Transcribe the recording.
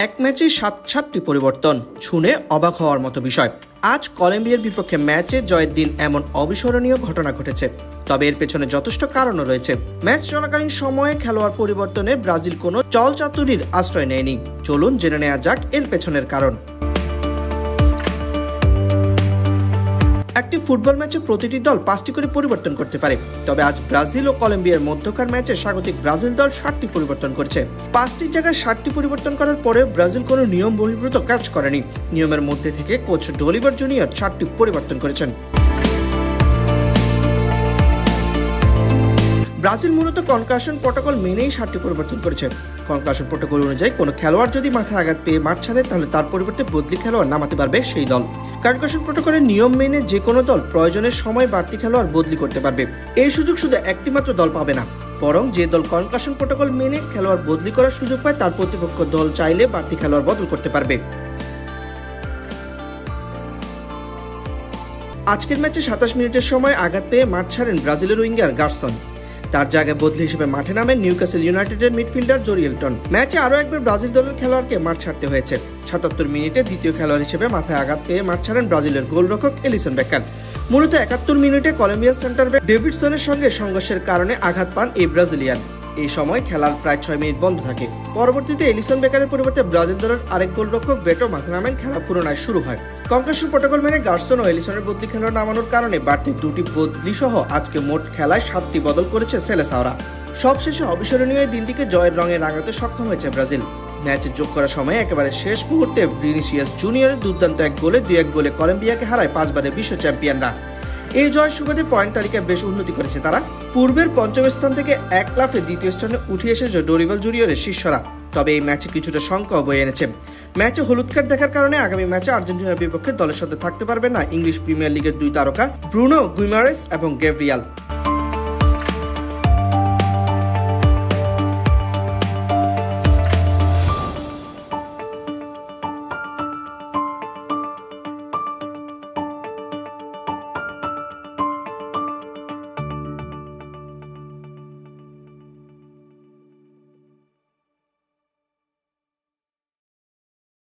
এক ম্যাচে 7টি পরিবর্তন শুনে অবাক হওয়ার মতো বিষয়। আজ কলম্বিয়ার বিপক্ষে ম্যাচে জয়ের দিন এমন অবিস্মরণীয় ঘটনা ঘটেছে, তবে এর পেছনে যথেষ্ট কারণও রয়েছে। ম্যাচ চলাকালীন সময়ে খেলোয়াড় পরিবর্তনে ব্রাজিল কোনো চলচাতুরির আশ্রয় নেয়নি। চলুন জেনে নেওয়া যাক এর পেছনের কারণ। একটি ফুটবল ম্যাচে প্রতিটি দল 5টি করে পরিবর্তন করতে পারে, তবে আজ ব্রাজিল ও কলম্বিয়ার মধ্যকার ম্যাচে স্বাগতিক ব্রাজিল দল 7টি পরিবর্তন করেছে। 5টির জায়গায় 7টি পরিবর্তন করার পরে ব্রাজিল কোনো নিয়ম বহির্ভূত কাজ করেনি। নিয়মের মধ্যে থেকে কোচ ডলিভার জুনিয়র 7টি পরিবর্তন করেছেন। ব্রাজিল মূলত কনকাশন প্রোটোকল মেনেই 7টি পরিবর্তন করেছে। কনকাশন প্রোটোকল অনুযায়ী কোনো খেলোয়াড় যদি মাথায় আঘাত পেয়ে মাঠ ছাড়ে, তাহলে তার পরিবর্তে বদলি খেলোয়াড় নামাতে পারবে সেই দল। কনকাশন প্রোটোকলের নিয়ম মেনে যে কোনো দল প্রয়োজনের সময় বাড়তি খেলোয়াড় বদলি করতে পারবে। এই সুযোগ শুধু একটি মাত্র দল পাবে না, বরং যে দল কনকাশন প্রোটোকল মেনে খেলোয়াড় বদলি করার সুযোগ পায়, তার প্রতিপক্ষ দল চাইলে বাড়তি খেলোয়াড় বদল করতে পারবে। আজকের ম্যাচে 27 মিনিটের সময় আঘাত পেয়ে মাঠ ছাড়েন ব্রাজিলের উইঙ্গার গার্সন। তার জায়গায় বদলি হিসেবে মাঠে নামেন নিউক্যাসল ইউনাইটেডের মিডফিল্ডার জোরিয়েলটন। ম্যাচে আরও একবার ব্রাজিল দলের খেলোয়াড়কে মাঠ ছাড়তে হয়েছে। 77 মিনিটে দ্বিতীয় খেলোয়াড় হিসেবে মাথায় আঘাত পেয়ে মাঠ ছাড়েন ব্রাজিলের গোলরক্ষক এলিসন বেকার। মূলত 71 মিনিটে কলম্বিয়ার সেন্টার ব্যাক ডেভিডসনের সঙ্গে সংঘর্ষের কারণে আঘাত পান এই ব্রাজিলিয়ান। এই সময় খেলার প্রায় 6 মিনিট বন্ধ থাকে। পরবর্তীতে এলিসন বেকারের পরিবর্তে ব্রাজিল দলের আরেক গোলরক্ষক ভেটো মাঠে নামেন। খেলা পুনরায় শুরু হয়। কনকাশন প্রোটোকল মেনে গার্সন ও এলিসনের বদলি খেলোয়াড় নামানোর কারণে বাড়তি 2টি বদলি সহ আজকে মোট খেলায় 7টি বদল করেছে সেলেসাওরা। সবশেষে অবিস্মরণীয় এই দিনটিকে জয়ের রঙে রাঙাতে সক্ষম হয়েছে ব্রাজিল। ম্যাচে যোগ করার সময় একেবারে শেষ মুহূর্তে ভিনিসিয়াস জুনিয়রের দুর্দান্ত 2 গোলে কলম্বিয়াকে হারায় 5 বারের বিশ্ব চ্যাম্পিয়নরা। এই জয়ের সুবাদে পয়েন্ট তালিকায় বেশ উন্নতি করেছে তারা। পূর্বের 5ম স্থান থেকে 1 লাফে 2য় স্থানে উঠে এসেছে ডরিভাল জুনিয়রের শিষ্যরা। তবে এই ম্যাচে কিছুটা শঙ্কাও বয়ে এনেছে। ম্যাচে হলুদ কার্ড দেখার কারণে আগামী ম্যাচে আর্জেন্টিনার বিপক্ষে দলের সাথে থাকতে পারবে না ইংলিশ প্রিমিয়ার লিগের 2 তারকা ব্রুনো গুইমারেস এবং গ্যাব্রিয়েল।